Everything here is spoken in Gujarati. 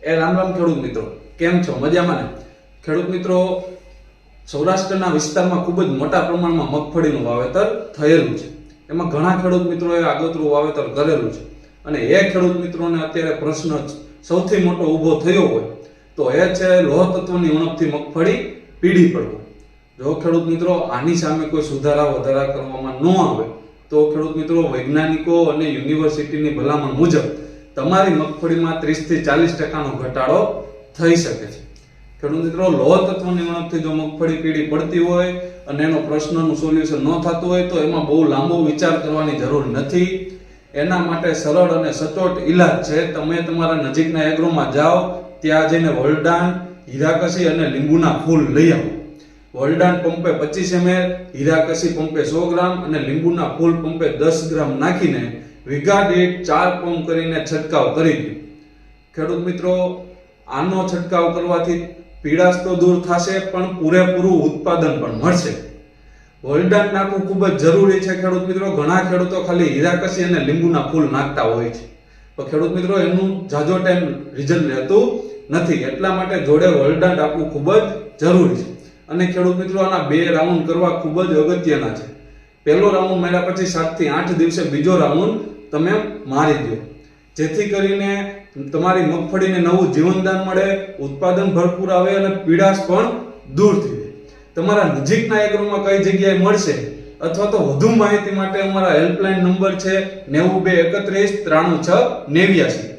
રામ રામ ખેડૂત મિત્રો, કેમ છો? મજામાં ને? ખેડૂત મિત્રો, સૌરાષ્ટ્રના વિસ્તારમાં ખૂબ જ મોટા પ્રમાણમાં મગફળીનું વાવેતર થયેલું છે. એમાં ઘણા ખેડૂત મિત્રોએ આગોતરું વાવેતર કરેલું છે અને એ ખેડૂત મિત્રોને અત્યારે પ્રશ્ન સૌથી મોટો ઊભો થયો હોય તો એ છે લોહ તત્વની ઉણપથી મગફળી પીળી પડવું. જો ખેડૂત મિત્રો આની સામે કોઈ સુધારા વધારા કરવામાં ન આવે તો ખેડૂત મિત્રો વૈજ્ઞાનિકો અને યુનિવર્સિટીની ભલામણ મુજબ તમારી મગફળીમાં 30 થી 40% ઘટાડો થઈ શકે છે. ખેડૂત મિત્રો, લોહ તત્વની ઉણપથી જો મગફળી પીળી પડતી હોય અને એનો પ્રશ્નનું સોલ્યુશન ન થતું હોય તો એમાં બહુ લાંબો વિચાર કરવાની જરૂર નથી. એના માટે સરળ અને સચોટ ઈલાજ છે. તમે તમારા નજીકના એગ્રોમાં જાઓ, ત્યાં જઈને વલડાન, હીરાકસી અને લીંબુના ફૂલ લઈ આવો. વલડાન પંપે 25 ml, હીરાકસી પંપે 100 ગ્રામ અને લીંબુના ફૂલ પંપે 10 ગ્રામ નાખીને વીઘા દીઠ 4 પંપ કરીને છંટકાવ કરી દો. ખેડૂત મિત્રો, આનો છંટકાવ કરવાથી પીળાશ તો દૂર થશે પણ પૂરેપૂરું ઉત્પાદન પણ મળશે. વલડાન નાખવું ખૂબ જ જરૂરી છે ખેડૂત મિત્રો. ઘણા ખેડૂતો ખાલી હીરાકસી અને લીંબુના ફૂલ નાખતા હોય છે તો ખેડૂત મિત્રો એનું જાજો ટાઈમ રિઝલ્ટ રહેતું નથી. એટલા માટે જોડે વલડાન આપવું ખૂબ જ જરૂરી છે. અને ખેડૂત મિત્રો, આના 2 રાઉન્ડ કરવા ખૂબ જ અગત્યના છે. પહેલો રાઉન્ડ માર્યા પછી 7 થી 8 દિવસે બીજો રાઉન્ડ તમે મારી દો, જેથી કરીને તમારી મગફળીને નવું જીવનદાન મળે, ઉત્પાદન ભરપૂર આવે અને પીળાશ પણ દૂર થઈ જાય. તમારા નજીકના એગ્રોમાં કઈ જગ્યાએ મળશે અથવા તો વધુ માહિતી માટે અમારા હેલ્પલાઇન નંબર છે 9231 36 93 89.